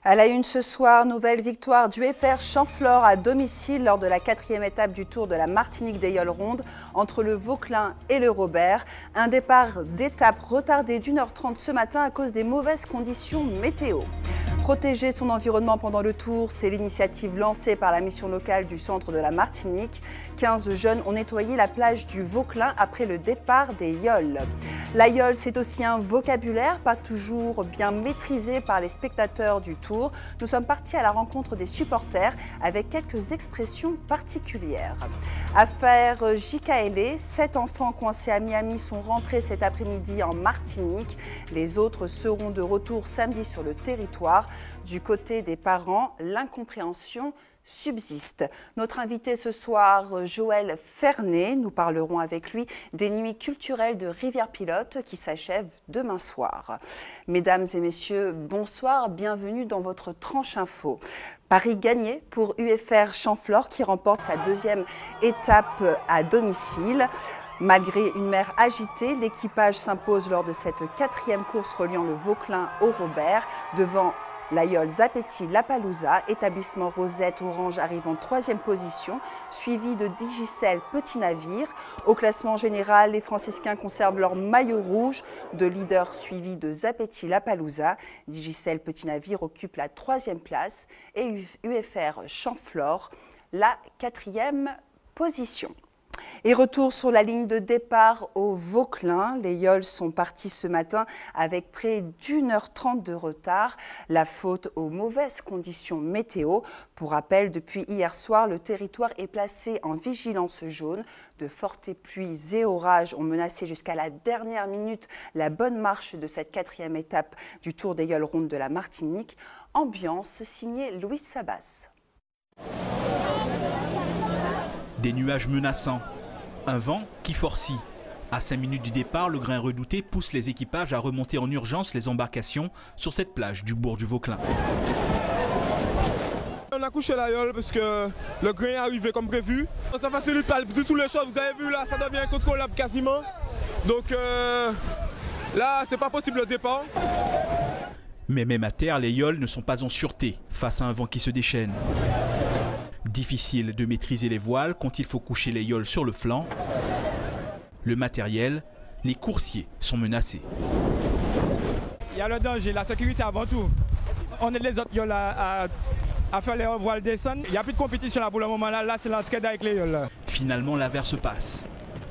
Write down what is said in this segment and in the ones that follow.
À la une ce soir, nouvelle victoire du FR Champflore à domicile lors de la 4e étape du Tour de la Martinique des Yoles Rondes entre le Vauclin et le Robert. Un départ d'étape retardé d'1h30 ce matin à cause des mauvaises conditions météo. Protéger son environnement pendant le Tour, c'est l'initiative lancée par la mission locale du centre de la Martinique. 15 jeunes ont nettoyé la plage du Vauclin après le départ des Yoles. La Yole, c'est aussi un vocabulaire pas toujours bien maîtrisé par les spectateurs du Tour. Nous sommes partis à la rencontre des supporters avec quelques expressions particulières. Affaire JKL, 7 enfants coincés à Miami sont rentrés cet après-midi en Martinique. Les autres seront de retour samedi sur le territoire. Du côté des parents, l'incompréhension subsiste. Notre invité ce soir, Joël Fernet, nous parlerons avec lui des nuits culturelles de Rivière-Pilote qui s'achèvent demain soir. Mesdames et messieurs, bonsoir, bienvenue dans votre tranche info. Paris gagné pour UFR Champflore qui remporte sa 2e étape à domicile. Malgré une mer agitée, l'équipage s'impose lors de cette 4e course reliant le Vauclin au Robert devant la Yole Zapetti-Lapalooza, établissement Rosette Orange arrive en 3e position, suivi de Digicel Petit Navire. Au classement général, les franciscains conservent leur maillot rouge de leader suivi de Zapetti-Lapalooza. Digicel Petit Navire occupe la 3e place et UFR Champflore la 4e position. Et retour sur la ligne de départ au Vauclin. Les Yoles sont partis ce matin avec près d'1h30 de retard. La faute aux mauvaises conditions météo. Pour rappel, depuis hier soir, le territoire est placé en vigilance jaune. De fortes pluies et orages ont menacé jusqu'à la dernière minute la bonne marche de cette 4e étape du Tour des Yoles Rondes de la Martinique. Ambiance signée Louis Sabas. Des nuages menaçants, un vent qui forcit. À 5 minutes du départ, le grain redouté pousse les équipages à remonter en urgence les embarcations sur cette plage du bourg du Vauclin. On a couché la Yole parce que le grain est arrivé comme prévu. Ça facilite pas de toutes les choses, vous avez vu là, ça devient incontrôlable quasiment. Donc là, c'est pas possible le départ. Mais même à terre, les Yoles ne sont pas en sûreté face à un vent qui se déchaîne. Difficile de maîtriser les voiles quand il faut coucher les Yoles sur le flanc. Le matériel, les coursiers sont menacés. Il y a le danger, la sécurité avant tout. On aide les autres Yoles à faire les voiles descendre. Il n'y a plus de compétition là pour le moment. Là c'est l'entraide avec les Yoles. Finalement, l'averse passe.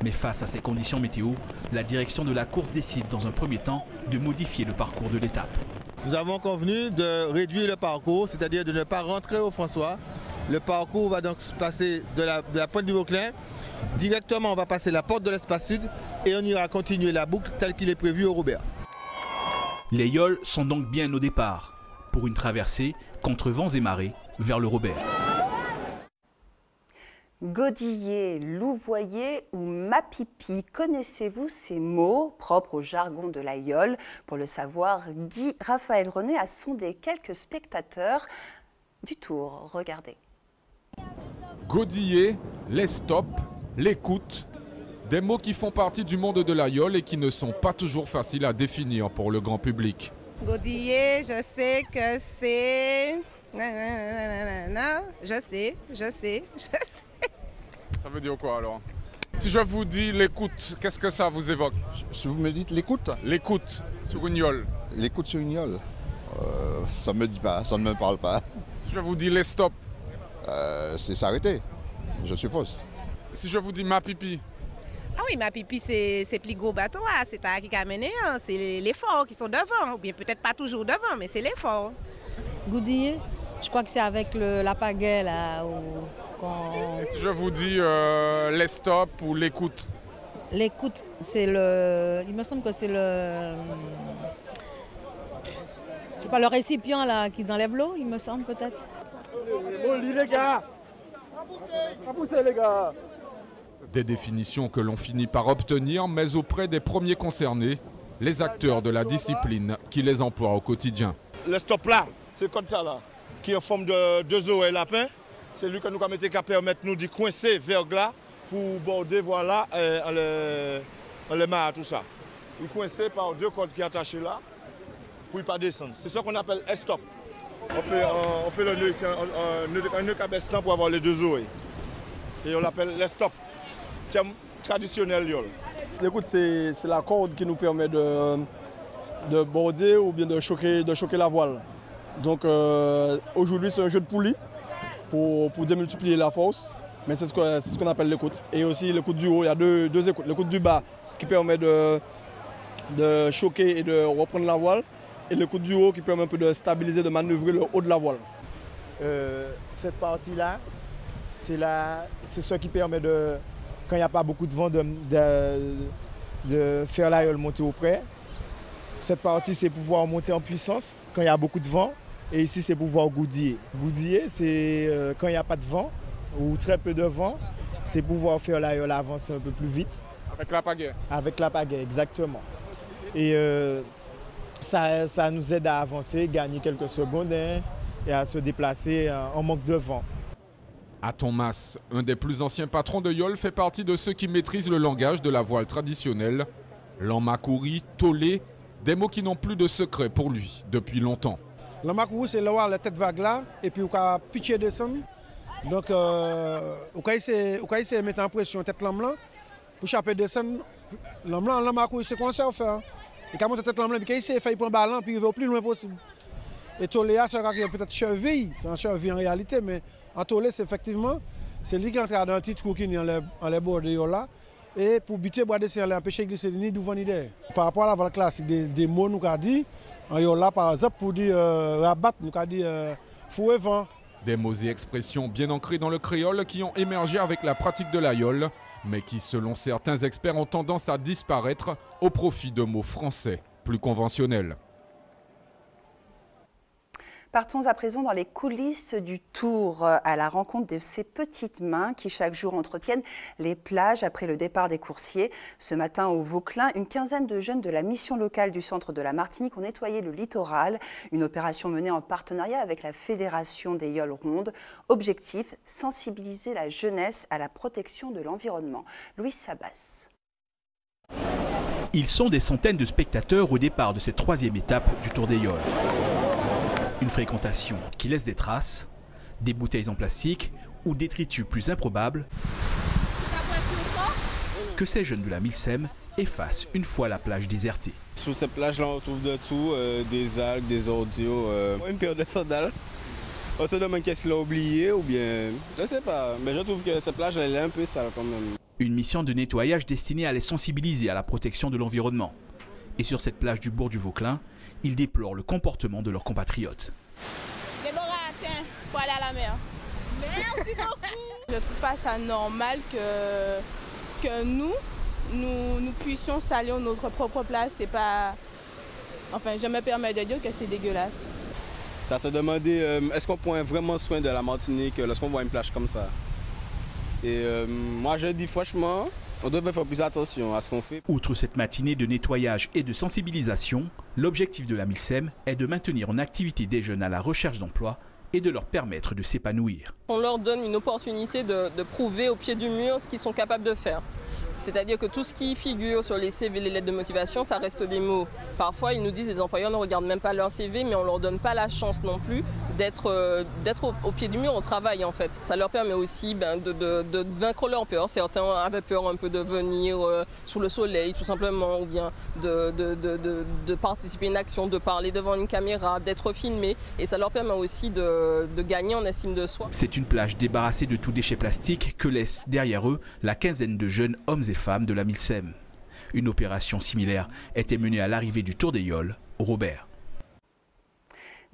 Mais face à ces conditions météo, la direction de la course décide dans un premier temps de modifier le parcours de l'étape. Nous avons convenu de réduire le parcours, c'est-à-dire de ne pas rentrer au François. Le parcours va donc se passer de la pointe du Vauclin. Directement, on va passer la porte de l'espace sud et on ira continuer la boucle telle qu'il est prévu au Robert. Les Yoles sont donc bien au départ pour une traversée contre vents et marées vers le Robert. Godiller, louvoyer ou mapipi, connaissez-vous ces mots propres au jargon de la Yole? Pour le savoir, Guy Raphaël René a sondé quelques spectateurs du Tour. Regardez. Godiller, les stops, l'écoute, des mots qui font partie du monde de la Yole et qui ne sont pas toujours faciles à définir pour le grand public. Godiller, je sais que c'est... Je sais. Ça veut dire quoi alors? Si je vous dis l'écoute, qu'est-ce que ça vous évoque? Si vous me dites l'écoute? L'écoute sur une Yole. L'écoute sur une Yole, ça ne me dit pas, ça ne me parle pas. Si je vous dis les stops? C'est s'arrêter, je suppose. Si je vous dis ma pipi? Ah oui, ma pipi, c'est plus gros bateau, c'est ça qui a mené, c'est les forts qui sont devant, ou bien peut-être pas toujours devant, mais c'est les forts. Godiller, je crois que c'est avec la pagaie là. Et si je vous dis les stops ou l'écoute? L'écoute, c'est le... Il me semble que c'est le... Je sais pas, le récipient là qui enlève l'eau, il me semble peut-être. Les gars! Poussez les gars! Des définitions que l'on finit par obtenir, mais auprès des premiers concernés, les acteurs de la discipline qui les emploient au quotidien. Le stop là, c'est comme ça là, qui est en forme de deux os et lapin. C'est lui que nous avons été capable de permettre nous de coincer vers là pour border voilà, le mar, tout ça. Il est coincé par 2 cordes qui sont attachées là pour ne pas descendre. C'est ce qu'on appelle stop. On fait le nœud ici, un nœud cabestan pour avoir les deux oreilles. Et on l'appelle les stops. C'est traditionnel. Écoute, c'est la corde qui nous permet de border ou bien de choquer la voile. Donc aujourd'hui, c'est un jeu de poulie pour démultiplier la force. Mais c'est ce qu'on appelle l'écoute. Et aussi l'écoute du haut, il y a deux écoutes. L'écoute du bas qui permet de choquer et de reprendre la voile. Et l'écoute du haut qui permet un peu de stabiliser, de manœuvrer le haut de la voile. Cette partie-là, c'est ce qui permet de, quand il n'y a pas beaucoup de vent, de faire l'aïeul monter au près. Cette partie, c'est pouvoir monter en puissance quand il y a beaucoup de vent. Et ici, c'est pouvoir goudiller. Goudiller, c'est quand il n'y a pas de vent ou très peu de vent, c'est pouvoir faire l'aïeul avancer un peu plus vite. Avec la pagaie. Avec la pagaie, exactement. Et ça nous aide à avancer, gagner quelques secondes et à se déplacer en manque de vent. Aton Mas, un des plus anciens patrons de Yole, fait partie de ceux qui maîtrisent le langage de la voile traditionnelle. L'Amakouri, Tolé, des mots qui n'ont plus de secret pour lui depuis longtemps. L'Amakouri, c'est la tête vague là, et puis on a pitché descendre. Donc, on a essayé de mettre en pression tête l'homme là, pour chaper descendre. L'Amakouri, c'est qu'on sait faire. Et quand on tête l'homme là, puis il essaie de faire un ballon, puis il va au plus loin possible. Et Tolé, c'est peut-être cheville, c'est un cheville en réalité, mais en Tolé, c'est effectivement, c'est lui qui entre dans un petit trou qui est en les bords de là. Et pour buter bois de serre, empêcher de glisser ni devant ni derrière. Par rapport à la voile classique, des mots nous avons dit, en Yola par exemple, pour dire rabat, nous avons dit fou et vent. Des mots et expressions bien ancrés dans le créole qui ont émergé avec la pratique de la Yole, mais qui, selon certains experts, ont tendance à disparaître au profit de mots français plus conventionnels. Partons à présent dans les coulisses du Tour, à la rencontre de ces petites mains qui chaque jour entretiennent les plages après le départ des coursiers. Ce matin au Vauclin, une quinzaine de jeunes de la mission locale du centre de la Martinique ont nettoyé le littoral. Une opération menée en partenariat avec la Fédération des Yoles Rondes. Objectif, sensibiliser la jeunesse à la protection de l'environnement. Louis Sabas. Ils sont des centaines de spectateurs au départ de cette troisième étape du Tour des Yoles. Une fréquentation qui laisse des traces, des bouteilles en plastique ou détritus plus improbables que ces jeunes de la Milsem effacent une fois la plage désertée. Sur cette plage-là, on trouve de tout, des algues, des ordures, une paire de sandales. On se demande qu'est-ce qu'il a oublié ou bien, je ne sais pas, mais je trouve que cette plage elle est un peu sale quand même. Une mission de nettoyage destinée à les sensibiliser à la protection de l'environnement. Et sur cette plage du bourg du Vauclin, ils déplorent le comportement de leurs compatriotes. Déborah, tiens, pour aller à la mer. Merci beaucoup. Je ne trouve pas ça normal que nous puissions salir notre propre plage. C'est pas... Enfin, je me permets de dire que c'est dégueulasse. Ça se demandait, est-ce qu'on prend vraiment soin de la Martinique lorsqu'on voit une plage comme ça? Et moi, je dis franchement, on devrait faire plus attention à ce qu'on fait. Outre cette matinée de nettoyage et de sensibilisation, l'objectif de la Milsem est de maintenir en activité des jeunes à la recherche d'emploi et de leur permettre de s'épanouir. On leur donne une opportunité de prouver au pied du mur ce qu'ils sont capables de faire. C'est-à-dire que tout ce qui figure sur les CV, les lettres de motivation, ça reste des mots. Parfois, ils nous disent, les employeurs ne regardent même pas leur CV, mais on ne leur donne pas la chance non plus d'être au pied du mur au travail en fait. Ça leur permet aussi de vaincre leur peur. Certains avaient peur un peu de venir sous le soleil tout simplement, ou bien de participer à une action, de parler devant une caméra, d'être filmé. Et ça leur permet aussi de gagner en estime de soi. C'est une plage débarrassée de tout déchet plastique que laisse derrière eux la quinzaine de jeunes hommes et femmes de la Milsem. Une opération similaire était menée à l'arrivée du Tour des Yoles au Robert.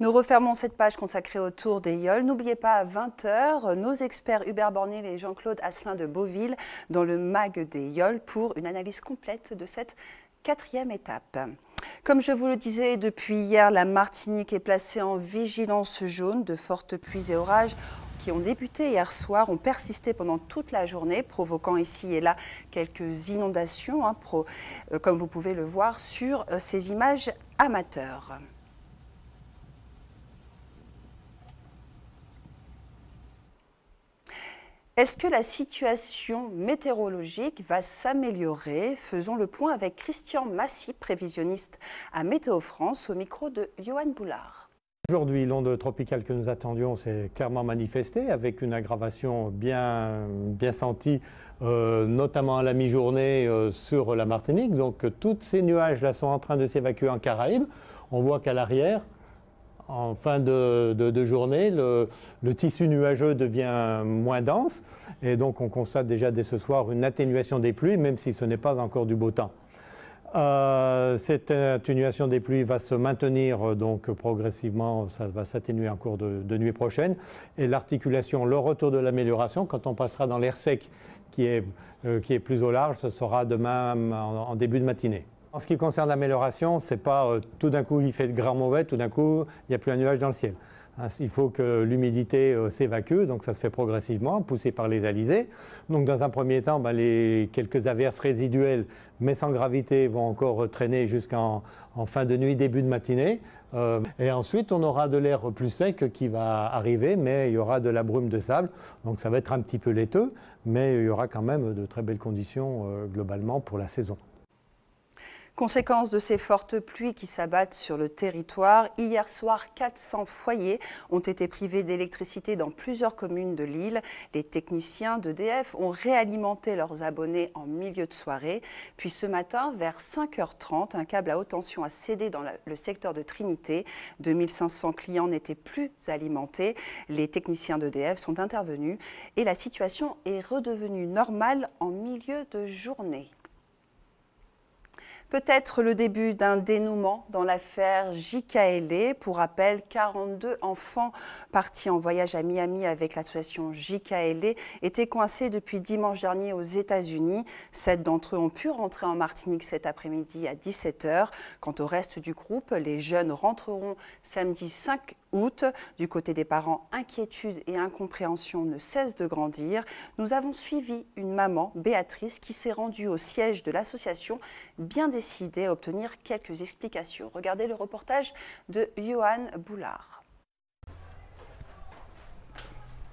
Nous refermons cette page consacrée au Tour des Yoles. N'oubliez pas, à 20h, nos experts Hubert Bornil et Jean-Claude Asselin de Beauville dans le MAG des Yoles pour une analyse complète de cette quatrième étape. Comme je vous le disais, depuis hier, la Martinique est placée en vigilance jaune. De fortes pluies et orages qui ont débuté hier soir ont persisté pendant toute la journée, provoquant ici et là quelques inondations, comme vous pouvez le voir sur ces images amateurs. Est-ce que la situation météorologique va s'améliorer? Faisons le point avec Christian Massy, prévisionniste à Météo France, au micro de Johan Boulard. Aujourd'hui, l'onde tropicale que nous attendions s'est clairement manifestée avec une aggravation bien sentie, notamment à la mi-journée sur la Martinique. Donc tous ces nuages-là sont en train de s'évacuer en Caraïbes. On voit qu'à l'arrière, en fin de journée, le tissu nuageux devient moins dense. Et donc on constate déjà dès ce soir une atténuation des pluies, même si ce n'est pas encore du beau temps. Cette atténuation des pluies va se maintenir donc progressivement, ça va s'atténuer en cours de nuit prochaine. Et l'articulation, le retour de l'amélioration, quand on passera dans l'air sec qui est plus au large, ce sera demain en début de matinée. En ce qui concerne l'amélioration, c'est pas tout d'un coup il fait de grand mauvais, tout d'un coup il n'y a plus un nuage dans le ciel. Il faut que l'humidité s'évacue, donc ça se fait progressivement, poussé par les alizés. Donc dans un premier temps, les quelques averses résiduelles, mais sans gravité, vont encore traîner jusqu'en fin de nuit, début de matinée. Et ensuite, on aura de l'air plus sec qui va arriver, mais il y aura de la brume de sable. Donc ça va être un petit peu laiteux, mais il y aura quand même de très belles conditions globalement pour la saison. Conséquence de ces fortes pluies qui s'abattent sur le territoire, hier soir, 400 foyers ont été privés d'électricité dans plusieurs communes de l'île. Les techniciens d'EDF ont réalimenté leurs abonnés en milieu de soirée. Puis ce matin, vers 5h30, un câble à haute tension a cédé dans le secteur de Trinité. 2500 clients n'étaient plus alimentés. Les techniciens d'EDF sont intervenus et la situation est redevenue normale en milieu de journée. Peut-être le début d'un dénouement dans l'affaire JKL. Pour rappel, 42 enfants partis en voyage à Miami avec l'association JKL étaient coincés depuis dimanche dernier aux États-Unis. 7 d'entre eux ont pu rentrer en Martinique cet après-midi à 17h. Quant au reste du groupe, les jeunes rentreront samedi 5 août. Du côté des parents, inquiétude et incompréhension ne cessent de grandir. Nous avons suivi une maman, Béatrice, qui s'est rendue au siège de l'association, bien décidée à obtenir quelques explications. Regardez le reportage de Johan Boulard.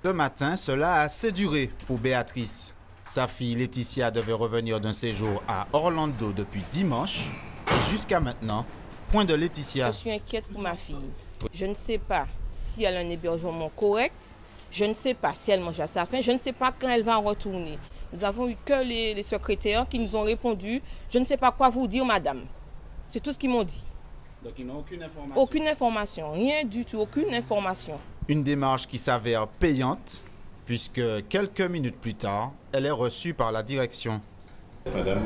Ce matin, cela a assez duré pour Béatrice. Sa fille Laetitia devait revenir d'un séjour à Orlando depuis dimanche. Et jusqu'à maintenant, point de Laetitia. Je suis inquiète pour ma fille. Je ne sais pas si elle a un hébergement correct. Je ne sais pas si elle mange à sa faim. Je ne sais pas quand elle va en retourner. Nous avons eu que les secrétaires qui nous ont répondu. Je ne sais pas quoi vous dire, madame. C'est tout ce qu'ils m'ont dit. Donc ils n'ont aucune information? Aucune information, rien du tout, aucune information. Une démarche qui s'avère payante, puisque quelques minutes plus tard, elle est reçue par la direction. Madame?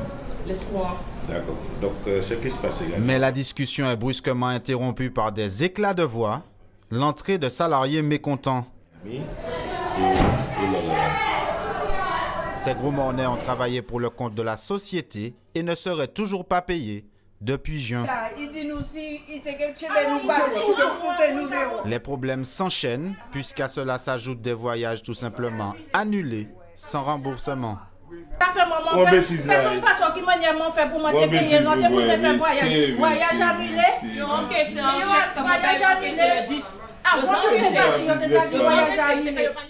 L'espoir. D'accord. Donc, ce qui se passe également. Mais la discussion est brusquement interrompue par des éclats de voix, l'entrée de salariés mécontents. Ces gros mornais ont travaillé pour le compte de la société et ne seraient toujours pas payés depuis juin. Les problèmes s'enchaînent, puisqu'à cela s'ajoutent des voyages tout simplement annulés, sans remboursement. Ça fait moment fait, personne façon qui m'en fait pour monter payer, non, pour faire voyage annulé. Non, c'est un voyage annulé.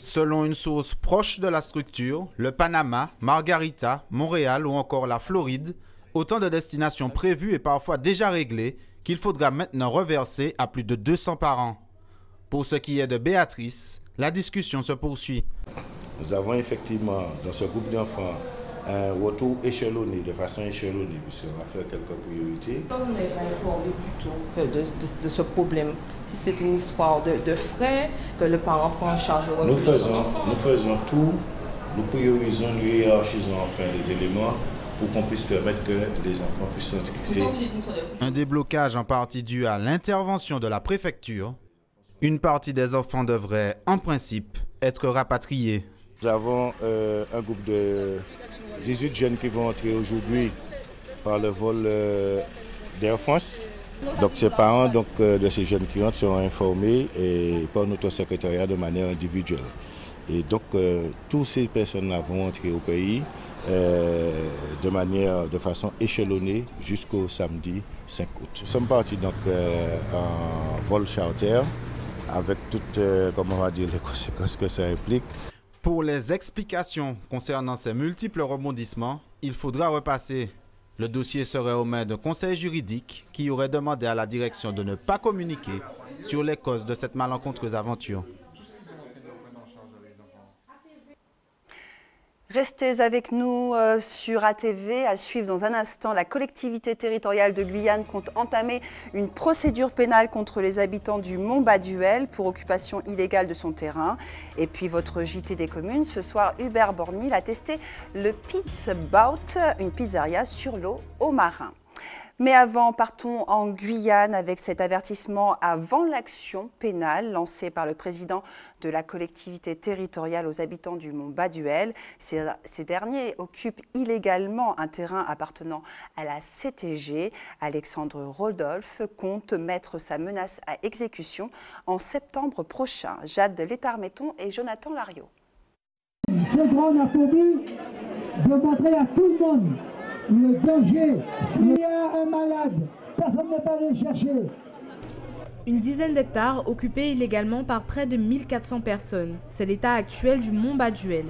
Selon une source proche de la structure, le Panama, Margarita, Montréal ou encore la Floride, autant de destinations prévues et parfois déjà réglées qu'il faudra maintenant reverser à plus de 200 par an. Pour ce qui est de Béatrice, la discussion se poursuit. Nous avons effectivement dans ce groupe d'enfants un retour échelonné, de façon échelonnée, puisqu'on va faire quelques priorités. Vous n'avez pas informé plutôt de ce problème. Si c'est une histoire de frais, que le parent prend en charge le retour de son enfant. Nous faisons tout, nous priorisons, nous hiérarchisons enfin les éléments pour qu'on puisse permettre que les enfants puissent s'intégrer. Un déblocage en partie dû à l'intervention de la préfecture. Une partie des enfants devrait, en principe, être rapatriés. Nous avons un groupe de 18 jeunes qui vont entrer aujourd'hui par le vol d'Air France. Donc ces parents de ces jeunes qui entrent seront informés par notre secrétariat de manière individuelle. Et donc toutes ces personnes-là vont entrer au pays de façon échelonnée jusqu'au samedi 5 août. Nous sommes partis donc en vol charter avec toutes comment on va dire, les conséquences que ça implique. Pour les explications concernant ces multiples rebondissements, il faudra repasser. Le dossier serait aux mains d'un conseil juridique qui aurait demandé à la direction de ne pas communiquer sur les causes de cette malencontreuse aventure. Restez avec nous sur ATV. À suivre dans un instant, la collectivité territoriale de Guyane compte entamer une procédure pénale contre les habitants du Mont-Baduel pour occupation illégale de son terrain. Et puis votre JT des communes, ce soir, Hubert Bornil a testé le Pizza Bout, une pizzeria sur l'eau au Marin. Mais avant, partons en Guyane avec cet avertissement avant l'action pénale lancée par le président de la collectivité territoriale aux habitants du Mont-Baduel. Ces derniers occupent illégalement un terrain appartenant à la CTG. Alexandre Rodolphe compte mettre sa menace à exécution en septembre prochain. Jade Létard-Metton et Jonathan Lariot. Ce drone a pour but de montrer à tout le monde le danger. S'il y a un malade, personne ne peut aller chercher. Une dizaine d'hectares occupés illégalement par près de 1400 personnes. C'est l'état actuel du Mont-Baduel.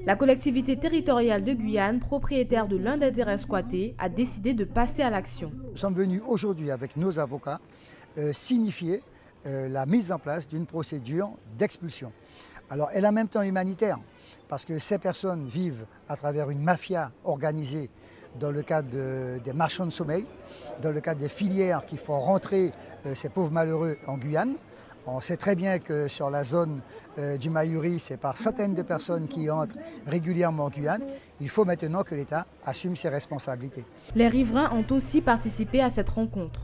La collectivité territoriale de Guyane, propriétaire de l'un des terrains squattés, a décidé de passer à l'action. Nous sommes venus aujourd'hui avec nos avocats signifier la mise en place d'une procédure d'expulsion. Alors elle est en même temps humanitaire, parce que ces personnes vivent à travers une mafia organisée dans le cadre des marchands de sommeil, dans le cadre des filières qui font rentrer ces pauvres malheureux en Guyane. On sait très bien que sur la zone du Mayuri, c'est par centaines de personnes qui entrent régulièrement en Guyane. Il faut maintenant que l'État assume ses responsabilités. Les riverains ont aussi participé à cette rencontre.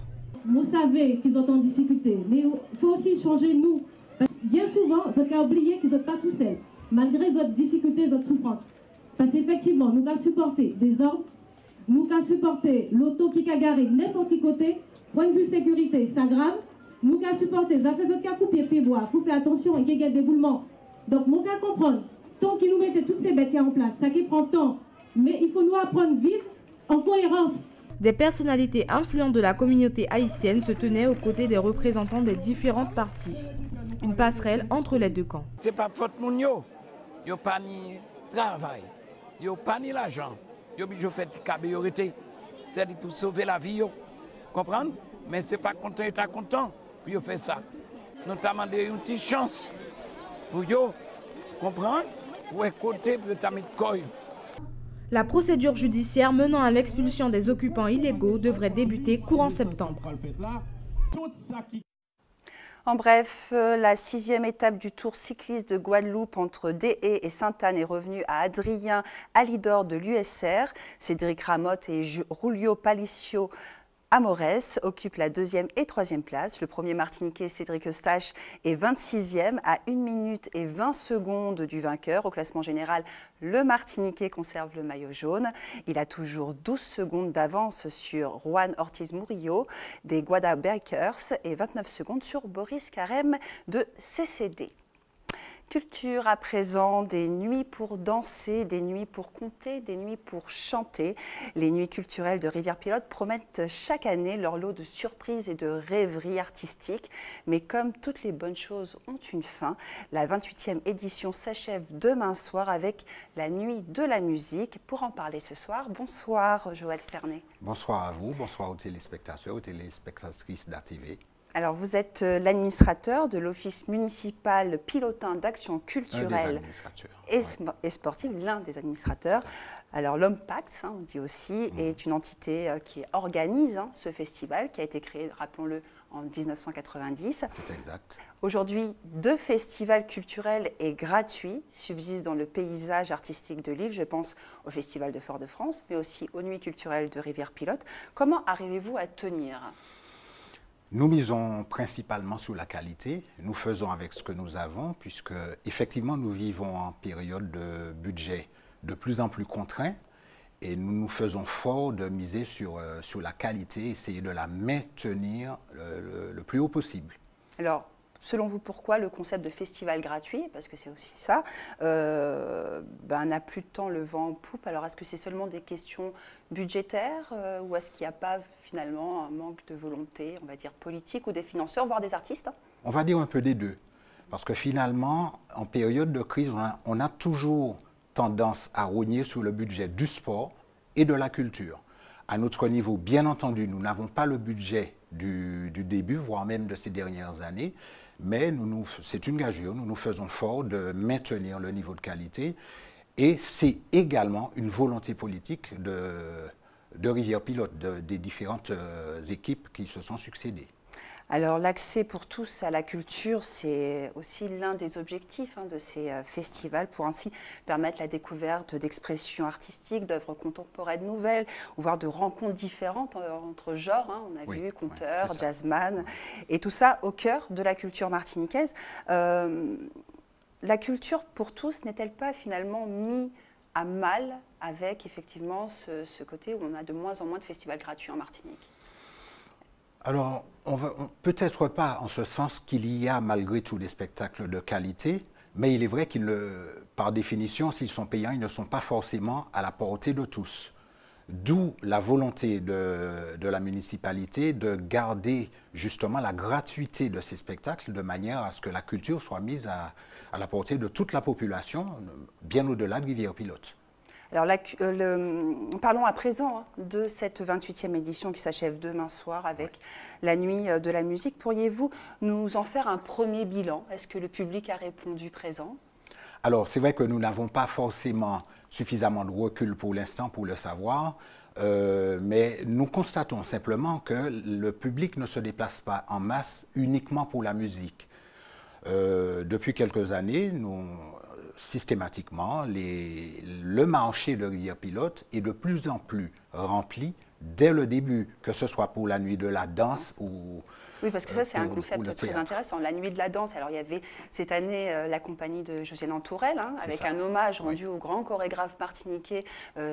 Vous savez qu'ils sont en difficulté, mais il faut aussi changer nous. Bien souvent, vous avez oublié qu'ils ne sont pas tout seuls, malgré votre difficultés, votre souffrance. Parce qu'effectivement, nous avons supporté des ordres, nous avons supporté l'auto qui a garé n'importe quel côté, point de vue sécurité, ça grave. Nous avons supporté, ça fait d'autres cas couper pied bois, il faut faire attention et qu'il y ait des déboulements. Donc, nous avons comprendre, tant qu'ils nous mettaient toutes ces bêtes en place, ça qui prend temps, mais il faut nous apprendre à vivre en cohérence. Des personnalités influentes de la communauté haïtienne se tenaient aux côtés des représentants des différentes parties. Une passerelle entre les deux camps. C'est pas faute moun yo. Yo pas ni travail. Yo pas ni l'argent. Yo bijou fait priorité. C'est pour sauver la vie yo. Comprendre? Mais c'est pas content état content. Puis yo fait ça. Nous t'a demandé une petite chance pour yo comprendre pour écouter pour t'a mis koy. La procédure judiciaire menant à l'expulsion des occupants illégaux devrait débuter courant septembre. En bref, la 6e étape du Tour cycliste de Guadeloupe entre Déé et Sainte-Anne est revenue à Adrien Alidor de l'USR. Cédric Ramotte et Julio Palicio Amores occupent la 2e et 3e place. Le premier Martiniquais, Cédric Eustache, est 26e à 1 minute et 20 secondes du vainqueur. Au classement général, le Martiniquais conserve le maillot jaune. Il a toujours 12 secondes d'avance sur Juan Ortiz Murillo des Guadabakers et 29 secondes sur Boris Carême de CCD. Culture à présent, des nuits pour danser, des nuits pour conter, des nuits pour chanter. Les nuits culturelles de Rivière-Pilote promettent chaque année leur lot de surprises et de rêveries artistiques. Mais comme toutes les bonnes choses ont une fin, la 28e édition s'achève demain soir avec la nuit de la musique. Pour en parler ce soir, bonsoir Joël Fernet. Bonsoir à vous, bonsoir aux téléspectateurs, aux téléspectatrices d'ATV. Alors, vous êtes l'administrateur de l'Office municipal pilotin d'action culturelle et sportive, l'un des administrateurs. Alors, l'OMPAX, on dit aussi, est une entité qui organise ce festival qui a été créé, rappelons-le, en 1990. C'est exact. Aujourd'hui, 2 festivals culturels et gratuits subsistent dans le paysage artistique de l'île. Je pense au Festival de Fort-de-France, mais aussi aux Nuits culturelles de Rivière-Pilote. Comment arrivez-vous à tenir ? Nous misons principalement sur la qualité. Nous faisons avec ce que nous avons, puisque effectivement nous vivons en période de budget de plus en plus contraint et nous nous faisons fort de miser sur la qualité, essayer de la maintenir le plus haut possible. Alors, selon vous, pourquoi le concept de festival gratuit, parce que c'est aussi ça, n'a plus tant le vent en poupe? Alors, est-ce que c'est seulement des questions budgétaires ou est-ce qu'il n'y a pas finalement un manque de volonté, on va dire, politique ou des financeurs, voire des artistes? On va dire un peu des deux. Parce que finalement, en période de crise, on a toujours tendance à rogner sur le budget du sport et de la culture. À notre niveau, bien entendu, nous n'avons pas le budget du début, voire même de ces dernières années. Mais c'est une gageure, nous nous faisons fort de maintenir le niveau de qualité. Et c'est également une volonté politique de Rivière Pilote, des différentes équipes qui se sont succédées. Alors l'accès pour tous à la culture, c'est aussi l'un des objectifs de ces festivals pour ainsi permettre la découverte d'expressions artistiques, d'œuvres contemporaines nouvelles, voire de rencontres différentes entre genres. On a vu conteurs, jazzman, et tout ça au cœur de la culture martiniquaise. La culture pour tous n'est-elle pas finalement mise à mal avec effectivement ce côté où on a de moins en moins de festivals gratuits en Martinique? Alors, peut-être pas en ce sens qu'il y a malgré tout des spectacles de qualité, mais il est vrai par définition, s'ils sont payants, ils ne sont pas forcément à la portée de tous. D'où la volonté de la municipalité de garder justement la gratuité de ces spectacles de manière à ce que la culture soit mise à la portée de toute la population, bien au-delà de Rivière Pilote. Alors, parlons à présent de cette 28e édition qui s'achève demain soir avec la Nuit de la musique. Pourriez-vous nous en faire un premier bilan? Est-ce que le public a répondu présent? Alors, c'est vrai que nous n'avons pas forcément suffisamment de recul pour l'instant pour le savoir, mais nous constatons simplement que le public ne se déplace pas en masse uniquement pour la musique. Depuis quelques années, systématiquement, le marché de Rivière Pilote est de plus en plus rempli dès le début, que ce soit pour la nuit de la danse ou... Oui, parce que ça, c'est un concept très intéressant. La nuit de la danse. Alors, il y avait cette année la compagnie de Josiane Tourelle, avec un hommage rendu au grand chorégraphe martiniquais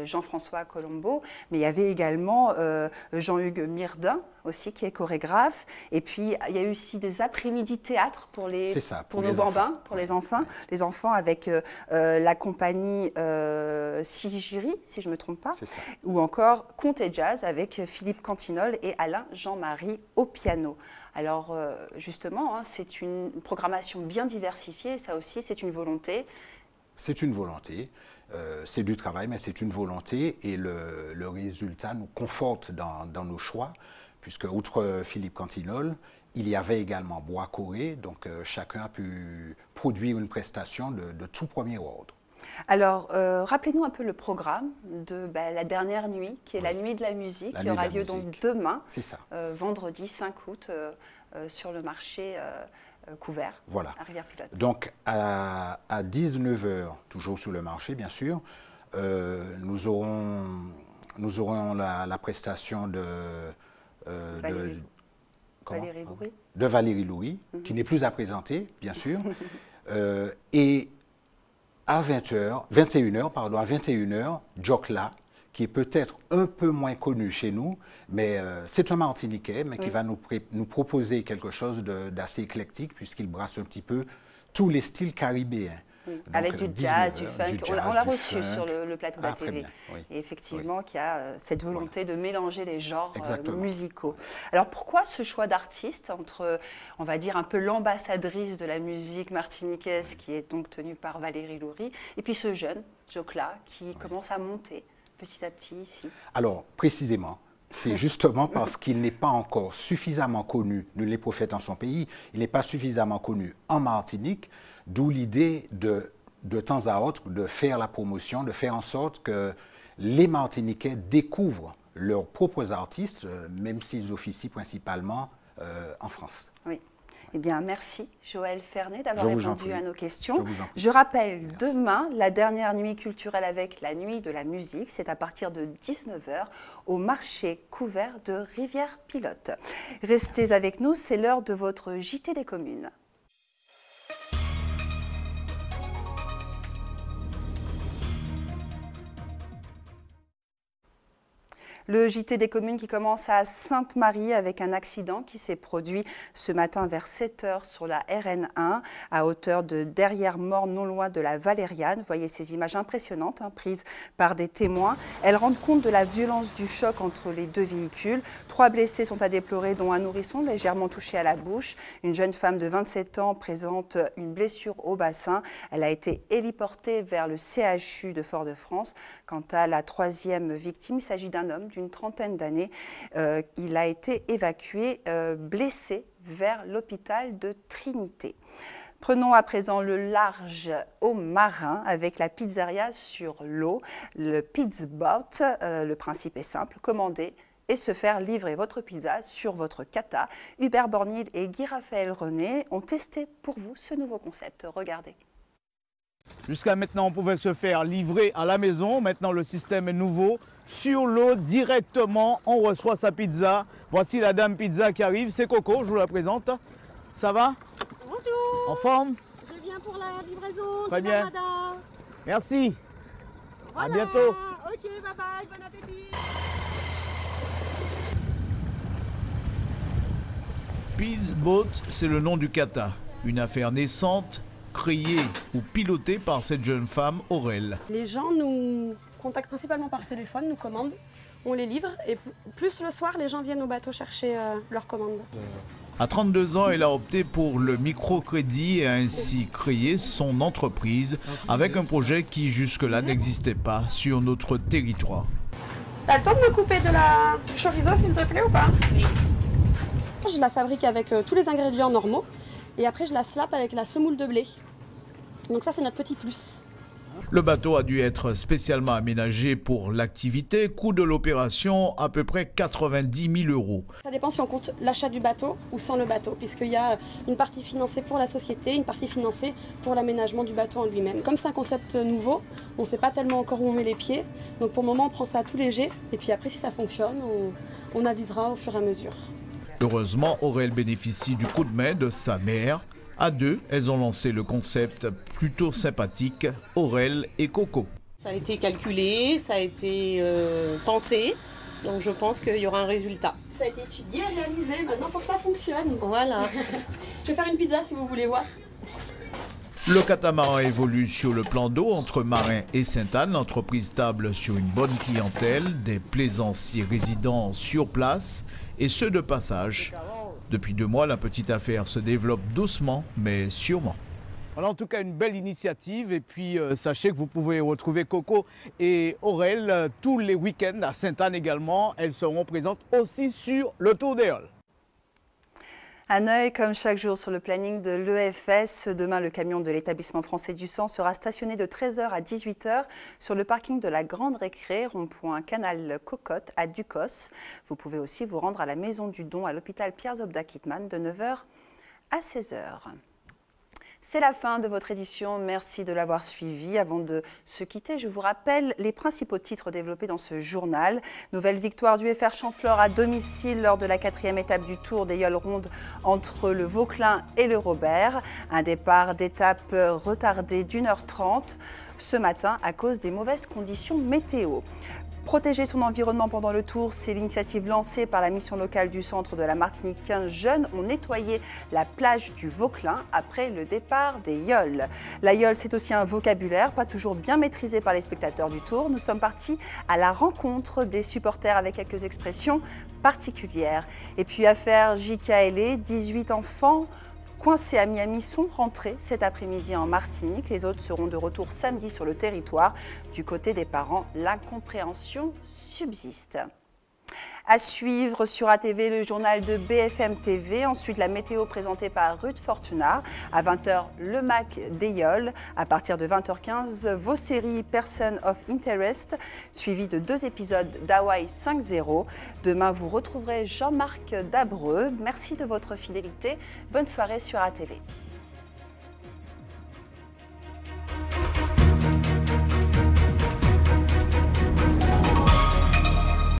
Jean-François Colombo. Mais il y avait également Jean-Hugues Mirdin, aussi, qui est chorégraphe. Et puis, il y a eu aussi des après-midi théâtre pour nos bambins, pour les enfants. Les enfants avec la compagnie Sigiri, si je ne me trompe pas. Ou encore Conte et Jazz avec Philippe Cantinol et Alain Jean-Marie au piano. Alors justement, c'est une programmation bien diversifiée, ça aussi c'est une volonté. C'est une volonté, c'est du travail, mais c'est une volonté et le résultat nous conforte dans nos choix, puisque outre Philippe Cantinol, il y avait également Bois Corée, donc chacun a pu produire une prestation de tout premier ordre. Alors, rappelez-nous un peu le programme de la dernière nuit, qui est la nuit de la musique, qui aura lieu donc demain, vendredi 5 août, sur le marché couvert à Rivière-Pilote. Donc, à 19 h, toujours sur le marché, bien sûr, nous aurons la prestation de Valérie Loury, qui n'est plus à présenter, bien sûr, et à 21h, Jokla, qui est peut-être un peu moins connu chez nous, mais c'est un Martiniquais, mais qui va nous proposer quelque chose d'assez éclectique, puisqu'il brasse un petit peu tous les styles caribéens. Donc, avec du jazz, du funk. On l'a reçu sur le plateau de la TV. Et effectivement, qu'il y a cette volonté de mélanger les genres musicaux. Alors pourquoi ce choix d'artiste entre, on va dire, un peu l'ambassadrice de la musique martiniquaise, qui est donc tenue par Valérie Loury, et puis ce jeune, Jokla, qui commence à monter petit à petit ici? Alors, précisément, c'est justement parce qu'il n'est pas encore suffisamment connu, nul n'est prophète en son pays, il n'est pas suffisamment connu en Martinique, d'où l'idée de temps à autre de faire la promotion, de faire en sorte que les Martiniquais découvrent leurs propres artistes, même s'ils officient principalement en France. Oui. Eh bien, merci Joël Fernet d'avoir répondu à nos questions. Je rappelle, demain, la dernière nuit culturelle avec la Nuit de la musique, c'est à partir de 19 h au marché couvert de Rivière-Pilote. Restez avec nous, c'est l'heure de votre JT des communes. Le JT des communes qui commence à Sainte-Marie avec un accident qui s'est produit ce matin vers 7 h sur la RN1 à hauteur de Derrière-Morne, non loin de la Valériane. Vous voyez ces images impressionnantes prises par des témoins. Elles rendent compte de la violence du choc entre les deux véhicules. 3 blessés sont à déplorer, dont un nourrisson légèrement touché à la bouche. Une jeune femme de 27 ans présente une blessure au bassin. Elle a été héliportée vers le CHU de Fort-de-France. Quant à la 3e victime, il s'agit d'un homme d'une trentaine d'années. Il a été évacué blessé vers l'hôpital de Trinité. Prenons à présent le large au marin avec la pizzeria sur l'eau, le Pizzbot. Le principe est simple, commander et se faire livrer votre pizza sur votre kata. Hubert Bornil et Guy-Raphaël René ont testé pour vous ce nouveau concept. Regardez. Jusqu'à maintenant, on pouvait se faire livrer à la maison. Maintenant, le système est nouveau. Sur l'eau, directement, on reçoit sa pizza. Voici la dame pizza qui arrive. C'est Coco, je vous la présente. Ça va? Bonjour. En forme? Je viens pour la livraison. Très bien. Canada. Merci. Voilà. À bientôt. Ok, bye bye, bon appétit. Pizzbot, c'est le nom du kata. Une affaire naissante, créée ou pilotée par cette jeune femme, Aurel. Les gens nous contactent principalement par téléphone, nous commandent, on les livre et plus le soir, les gens viennent au bateau chercher leurs commandes. À 32 ans, elle a opté pour le microcrédit et a ainsi créé son entreprise avec un projet qui jusque-là n'existait pas sur notre territoire. T'as le temps de me couper du chorizo s'il te plaît ou pas? Oui. Je la fabrique avec tous les ingrédients normaux et après je la slappe avec la semoule de blé. Donc ça c'est notre petit plus. Le bateau a dû être spécialement aménagé pour l'activité. Coût de l'opération, à peu près 90 000 €. Ça dépend si on compte l'achat du bateau ou sans le bateau, puisqu'il y a une partie financée pour la société, une partie financée pour l'aménagement du bateau en lui-même. Comme c'est un concept nouveau, on ne sait pas tellement encore où on met les pieds. Donc pour le moment, on prend ça tout léger. Et puis après, si ça fonctionne, on avisera au fur et à mesure. Heureusement, Aurel bénéficie du coup de main de sa mère. À deux, elles ont lancé le concept plutôt sympathique, Aurel et Coco. Ça a été calculé, ça a été pensé, donc je pense qu'il y aura un résultat. Ça a été étudié, réalisé, maintenant il faut que ça fonctionne. Voilà. Je vais faire une pizza si vous voulez voir. Le catamaran évolue sur le plan d'eau entre Marin et Sainte-Anne, l'entreprise table sur une bonne clientèle, des plaisanciers résidant sur place et ceux de passage. Depuis 2 mois, la petite affaire se développe doucement, mais sûrement. Voilà en tout cas une belle initiative et puis sachez que vous pouvez retrouver Coco et Aurel tous les week-ends à Sainte-Anne également. Elles seront présentes aussi sur le Tour des Halles. Un œil comme chaque jour sur le planning de l'EFS. Demain, le camion de l'établissement français du sang sera stationné de 13 h à 18 h sur le parking de la Grande Récré, rond-point Canal Cocotte à Ducos. Vous pouvez aussi vous rendre à la Maison du Don à l'hôpital Pierre-Zobda-Kittmann de 9 h à 16 h. C'est la fin de votre édition, merci de l'avoir suivi. Avant de se quitter, je vous rappelle les principaux titres développés dans ce journal. Nouvelle victoire du FR Champfleur à domicile lors de la 4e étape du Tour des Yoles Rondes entre le Vauclin et le Robert. Un départ d'étape retardé d'1h30 ce matin à cause des mauvaises conditions météo. Protéger son environnement pendant le Tour, c'est l'initiative lancée par la mission locale du centre de la Martinique. 15 jeunes ont nettoyé la plage du Vauclin après le départ des Yoles. La Yole, c'est aussi un vocabulaire, pas toujours bien maîtrisé par les spectateurs du Tour. Nous sommes partis à la rencontre des supporters avec quelques expressions particulières. Et puis affaire JKLE, 18 enfants coincés à Miami sont rentrés cet après-midi en Martinique. Les autres seront de retour samedi sur le territoire. Du côté des parents, l'incompréhension subsiste. À suivre sur ATV, le journal de BFM TV. Ensuite, la météo présentée par Ruth Fortuna. À 20 h, le MAC des Yoles. À partir de 20 h 15, vos séries Person of Interest, suivies de 2 épisodes d'Hawaii 5.0. Demain, vous retrouverez Jean-Marc Dabreux. Merci de votre fidélité. Bonne soirée sur ATV.